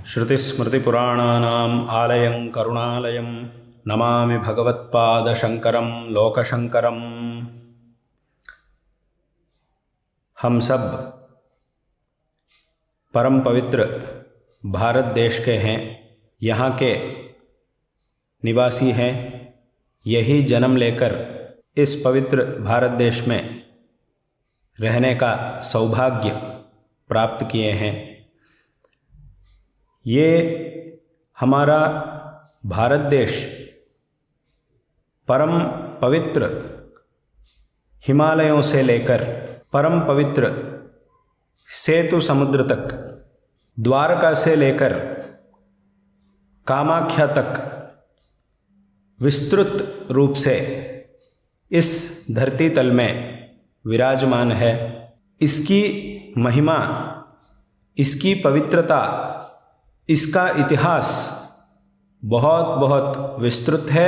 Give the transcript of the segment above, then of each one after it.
श्रुतिस्मृतिपुराणानाम् आलयं करुणालयं नमामि भगवत्पादशंकरं लोकशंकरम्। हम सब परम पवित्र भारत देश के हैं, यहाँ के निवासी हैं। यही जन्म लेकर इस पवित्र भारत देश में रहने का सौभाग्य प्राप्त किए हैं। ये हमारा भारत देश परम पवित्र हिमालयों से लेकर परम पवित्र सेतु समुद्र तक, द्वारका से लेकर कामाख्या तक विस्तृत रूप से इस धरती तल में विराजमान है। इसकी महिमा, इसकी पवित्रता, इसका इतिहास बहुत बहुत विस्तृत है।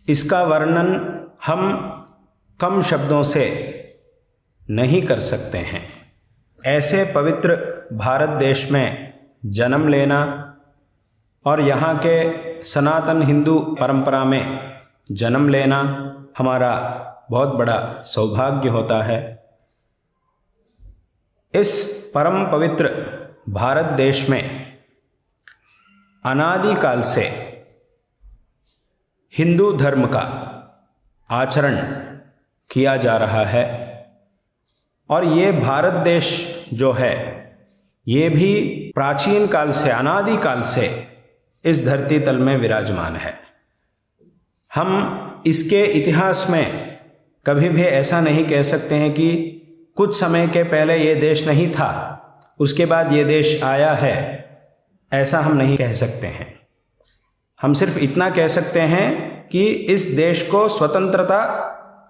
इसका वर्णन हम कम शब्दों से नहीं कर सकते हैं। ऐसे पवित्र भारत देश में जन्म लेना और यहाँ के सनातन हिंदू परंपरा में जन्म लेना हमारा बहुत बड़ा सौभाग्य होता है। इस परम पवित्र भारत देश में अनादिकाल से हिंदू धर्म का आचरण किया जा रहा है और ये भारत देश जो है ये भी प्राचीन काल से, अनादिकाल से इस धरती तल में विराजमान है। हम इसके इतिहास में कभी भी ऐसा नहीं कह सकते हैं कि कुछ समय के पहले ये देश नहीं था, उसके बाद ये देश आया है, ऐसा हम नहीं कह सकते हैं। हम सिर्फ इतना कह सकते हैं कि इस देश को स्वतंत्रता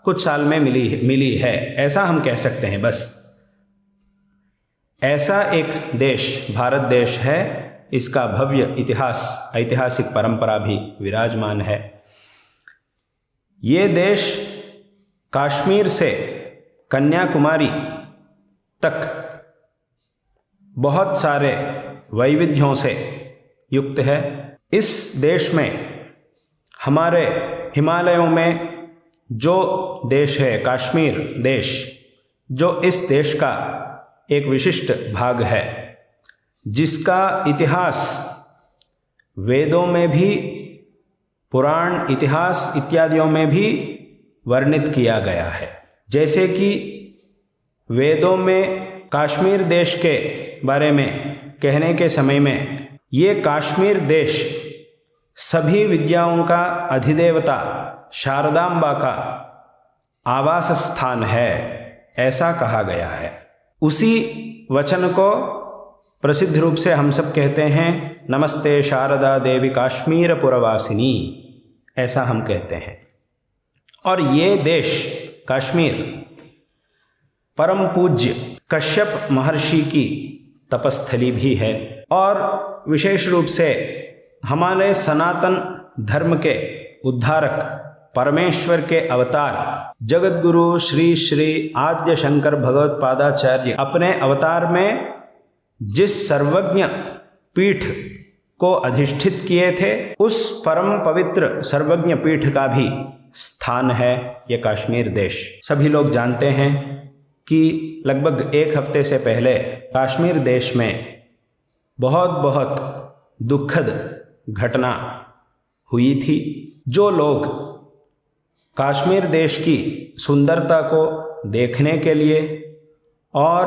कुछ साल में मिली है, ऐसा हम कह सकते हैं बस। ऐसा एक देश भारत देश है, इसका भव्य इतिहास, ऐतिहासिक परंपरा भी विराजमान है। ये देश कश्मीर से कन्याकुमारी तक बहुत सारे वैविध्यों से युक्त है। इस देश में हमारे हिमालयों में जो देश है कश्मीर देश, जो इस देश का एक विशिष्ट भाग है, जिसका इतिहास वेदों में भी, पुराण इतिहास इत्यादियों में भी वर्णित किया गया है। जैसे कि वेदों में कश्मीर देश के बारे में कहने के समय में ये कश्मीर देश सभी विद्याओं का अधिदेवता शारदांबा का आवास स्थान है, ऐसा कहा गया है। उसी वचन को प्रसिद्ध रूप से हम सब कहते हैं, नमस्ते शारदा देवी काश्मीर पुरवासिनी, ऐसा हम कहते हैं। और ये देश कश्मीर परम पूज्य कश्यप महर्षि की तपस्थली भी है और विशेष रूप से हमारे सनातन धर्म के उद्धारक परमेश्वर के अवतार जगतगुरु श्री श्री आद्य शंकर भगवत्पादाचार्य अपने अवतार में जिस सर्वज्ञ पीठ को अधिष्ठित किए थे, उस परम पवित्र सर्वज्ञ पीठ का भी स्थान है ये कश्मीर देश। सभी लोग जानते हैं कि लगभग एक हफ्ते से पहले कश्मीर देश में बहुत दुखद घटना हुई थी। जो लोग कश्मीर देश की सुंदरता को देखने के लिए और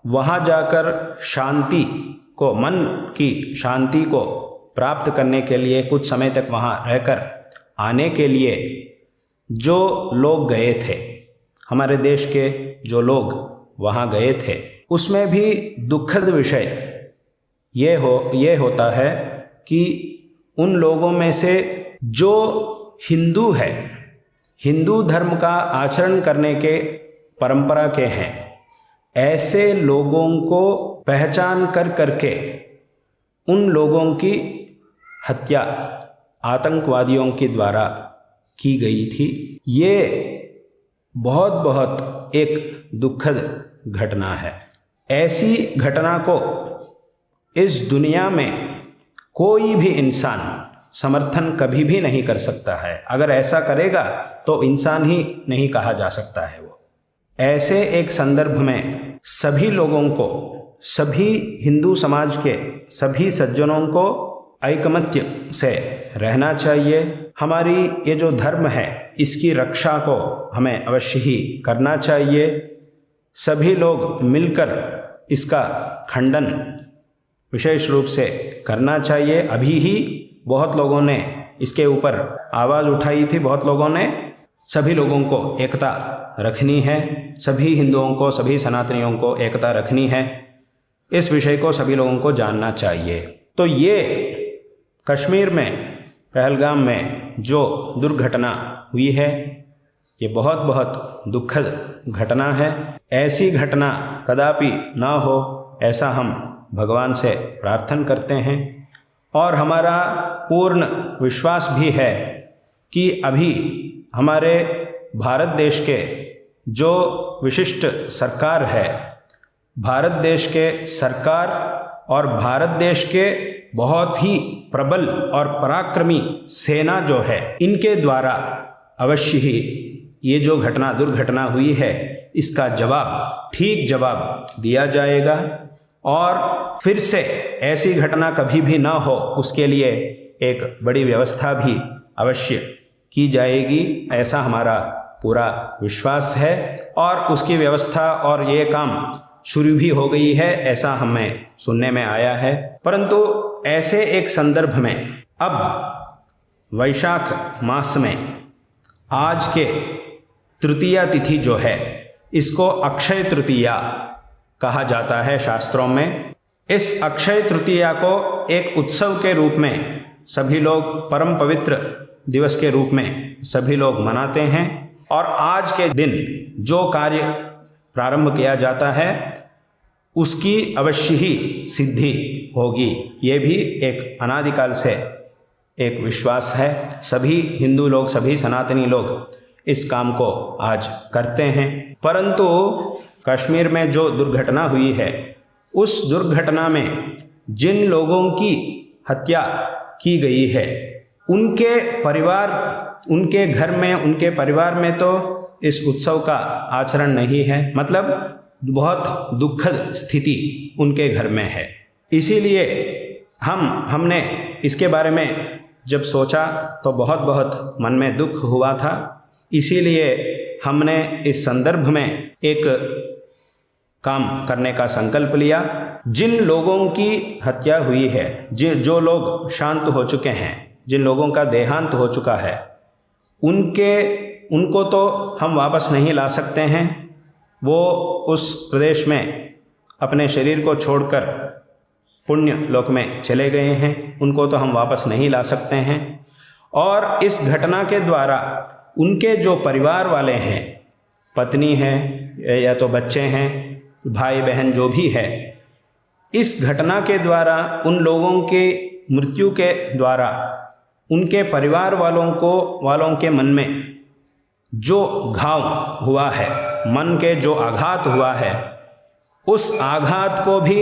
वहाँ जाकर शांति को, मन की शांति को प्राप्त करने के लिए कुछ समय तक वहाँ रहकर आने के लिए जो लोग गए थे, हमारे देश के जो लोग वहाँ गए थे, उसमें भी दुखद विषय ये होता है कि उन लोगों में से जो हिंदू है, हिंदू धर्म का आचरण करने के परंपरा के हैं, ऐसे लोगों को पहचान करके उन लोगों की हत्या आतंकवादियों के द्वारा की गई थी। ये बहुत एक दुखद घटना है। ऐसी घटना को इस दुनिया में कोई भी इंसान समर्थन कभी भी नहीं कर सकता है। अगर ऐसा करेगा तो इंसान ही नहीं कहा जा सकता है वो। ऐसे एक संदर्भ में सभी लोगों को, सभी हिंदू समाज के सभी सज्जनों को ऐकमत्य से रहना चाहिए। हमारी ये जो धर्म है इसकी रक्षा को हमें अवश्य ही करना चाहिए। सभी लोग मिलकर इसका खंडन विशेष रूप से करना चाहिए। अभी ही बहुत लोगों ने इसके ऊपर आवाज़ उठाई थी, बहुत लोगों ने। सभी लोगों को एकता रखनी है, सभी हिंदुओं को, सभी सनातनियों को एकता रखनी है। इस विषय को सभी लोगों को जानना चाहिए। तो ये कश्मीर में पहलगाम में जो दुर्घटना हुई है ये बहुत बहुत दुखद घटना है। ऐसी घटना कदापि ना हो ऐसा हम भगवान से प्रार्थना करते हैं। और हमारा पूर्ण विश्वास भी है कि अभी हमारे भारत देश के जो विशिष्ट सरकार है, भारत देश के सरकार और भारत देश के बहुत ही प्रबल और पराक्रमी सेना जो है, इनके द्वारा अवश्य ही ये जो दुर्घटना हुई है इसका जवाब, ठीक जवाब दिया जाएगा। और फिर से ऐसी घटना कभी भी ना हो उसके लिए एक बड़ी व्यवस्था भी अवश्य की जाएगी, ऐसा हमारा पूरा विश्वास है। और उसकी व्यवस्था और ये काम शुरू भी हो गई है, ऐसा हमें सुनने में आया है। परंतु ऐसे एक संदर्भ में अब वैशाख मास में आज के तृतीया तिथि जो है इसको अक्षय तृतीया कहा जाता है शास्त्रों में। इस अक्षय तृतीया को एक उत्सव के रूप में सभी लोग, परम पवित्र दिवस के रूप में सभी लोग मनाते हैं। और आज के दिन जो कार्य प्रारंभ किया जाता है उसकी अवश्य ही सिद्धि होगी। ये भी एक अनादिकाल से एक विश्वास है। सभी हिंदू लोग, सभी सनातनी लोग इस काम को आज करते हैं। परंतु कश्मीर में जो दुर्घटना हुई है उस दुर्घटना में जिन लोगों की हत्या की गई है उनके परिवार, उनके घर में, उनके परिवार में तो इस उत्सव का आचरण नहीं है। मतलब बहुत दुखद स्थिति उनके घर में है। इसीलिए हमने इसके बारे में जब सोचा तो बहुत बहुत मन में दुख हुआ था। इसीलिए हमने इस संदर्भ में एक काम करने का संकल्प लिया। जिन लोगों की हत्या हुई है, जो लोग शांत हो चुके हैं, जिन लोगों का देहांत हो चुका है, उनको तो हम वापस नहीं ला सकते हैं। वो उस प्रदेश में अपने शरीर को छोड़कर पुण्य लोक में चले गए हैं, उनको तो हम वापस नहीं ला सकते हैं। और इस घटना के द्वारा उनके जो परिवार वाले हैं, पत्नी है या तो बच्चे हैं, भाई बहन जो भी है, इस घटना के द्वारा, उन लोगों के मृत्यु के द्वारा उनके परिवार वालों के मन में जो घाव हुआ है, मन के जो आघात हुआ है, उस आघात को भी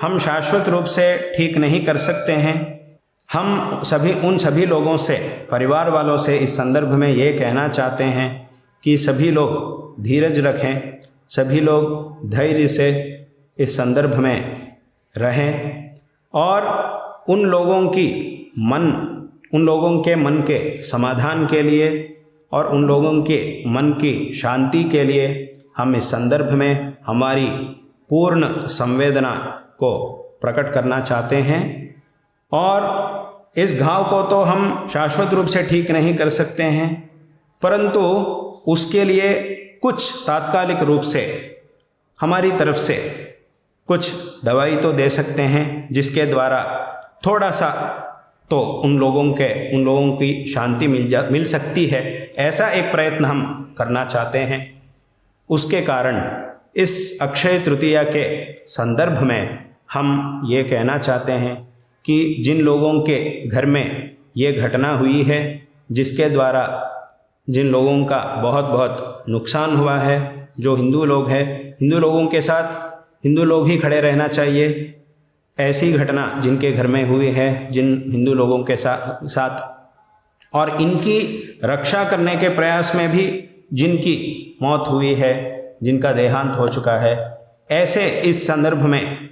हम शाश्वत रूप से ठीक नहीं कर सकते हैं। हम उन सभी लोगों से, परिवार वालों से इस संदर्भ में ये कहना चाहते हैं कि सभी लोग धीरज रखें, सभी लोग धैर्य से इस संदर्भ में रहें और उन लोगों के मन के समाधान के लिए और उन लोगों के मन की शांति के लिए हम इस संदर्भ में हमारी पूर्ण संवेदना को प्रकट करना चाहते हैं। और इस घाव को तो हम शाश्वत रूप से ठीक नहीं कर सकते हैं, परंतु उसके लिए कुछ तात्कालिक रूप से हमारी तरफ से कुछ दवाई तो दे सकते हैं, जिसके द्वारा थोड़ा सा तो उन लोगों की शांति मिल सकती है। ऐसा एक प्रयत्न हम करना चाहते हैं। उसके कारण इस अक्षय तृतीया के संदर्भ में हम ये कहना चाहते हैं कि जिन लोगों के घर में ये घटना हुई है, जिसके द्वारा जिन लोगों का बहुत बहुत नुकसान हुआ है, जो हिंदू लोग हैं, हिंदू लोगों के साथ हिंदू लोग ही खड़े रहना चाहिए। ऐसी घटना जिनके घर में हुई है जिन हिंदू लोगों के साथ और इनकी रक्षा करने के प्रयास में भी जिनकी मौत हुई है, जिनका देहांत हो चुका है, ऐसे इस संदर्भ में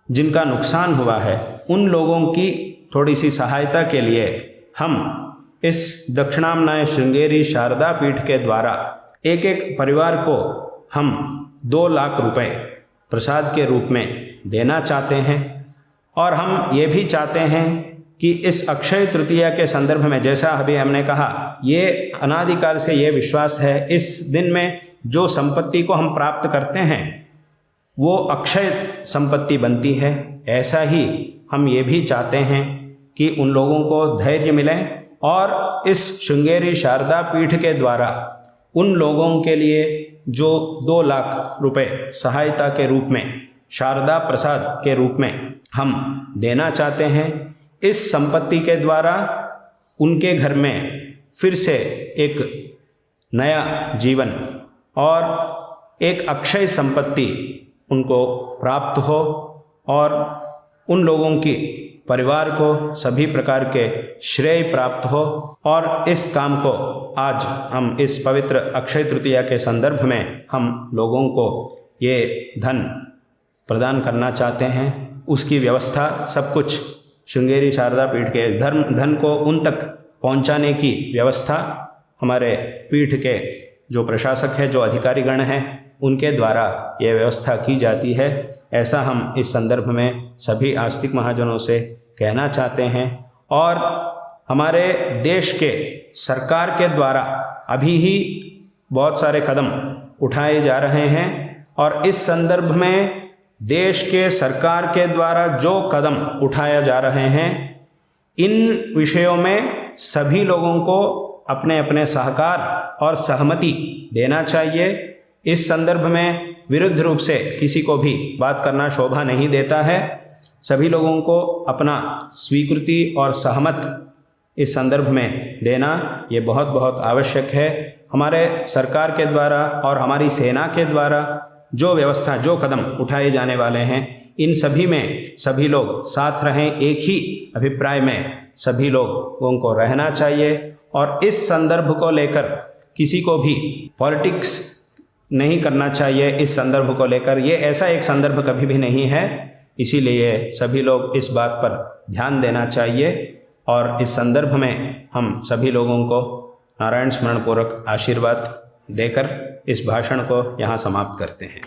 जिनका नुकसान हुआ है उन लोगों की थोड़ी सी सहायता के लिए हम इस दक्षिणाम्नाय श्रृंगेरी शारदा पीठ के द्वारा एक एक परिवार को हम 2 लाख रुपए प्रसाद के रूप में देना चाहते हैं। और हम ये भी चाहते हैं कि इस अक्षय तृतीया के संदर्भ में, जैसा अभी हमने कहा, ये अनादिकाल से ये विश्वास है, इस दिन में जो संपत्ति को हम प्राप्त करते हैं वो अक्षय संपत्ति बनती है। ऐसा ही हम ये भी चाहते हैं कि उन लोगों को धैर्य मिले और इस श्रृंगेरी शारदा पीठ के द्वारा उन लोगों के लिए जो 2 लाख रुपए सहायता के रूप में, शारदा प्रसाद के रूप में हम देना चाहते हैं, इस संपत्ति के द्वारा उनके घर में फिर से एक नया जीवन और एक अक्षय संपत्ति उनको प्राप्त हो और उन लोगों की परिवार को सभी प्रकार के श्रेय प्राप्त हो। और इस काम को आज हम इस पवित्र अक्षय तृतीया के संदर्भ में हम लोगों को ये धन प्रदान करना चाहते हैं। उसकी व्यवस्था सब कुछ श्रृंगेरी शारदा पीठ के धन को उन तक पहुंचाने की व्यवस्था हमारे पीठ के जो प्रशासक है, जो अधिकारीगण हैं, उनके द्वारा ये व्यवस्था की जाती है। ऐसा हम इस संदर्भ में सभी आस्तिक महाजनों से कहना चाहते हैं। और हमारे देश के सरकार के द्वारा अभी ही बहुत सारे कदम उठाए जा रहे हैं और इस संदर्भ में देश के सरकार के द्वारा जो कदम उठाया जा रहे हैं, इन विषयों में सभी लोगों को अपने अपने सहकार और सहमति देना चाहिए। इस संदर्भ में विरुद्ध रूप से किसी को भी बात करना शोभा नहीं देता है। सभी लोगों को अपना स्वीकृति और सहमत इस संदर्भ में देना ये बहुत बहुत आवश्यक है। हमारे सरकार के द्वारा और हमारी सेना के द्वारा जो व्यवस्था, जो कदम उठाए जाने वाले हैं, इन सभी में सभी लोग साथ रहें, एक ही अभिप्राय में सभी लोगों को रहना चाहिए। और इस संदर्भ को लेकर किसी को भी पॉलिटिक्स नहीं करना चाहिए। इस संदर्भ को लेकर ये ऐसा एक संदर्भ कभी भी नहीं है, इसीलिए सभी लोग इस बात पर ध्यान देना चाहिए। और इस संदर्भ में हम सभी लोगों को नारायण स्मरण पूर्वक आशीर्वाद देकर इस भाषण को यहाँ समाप्त करते हैं।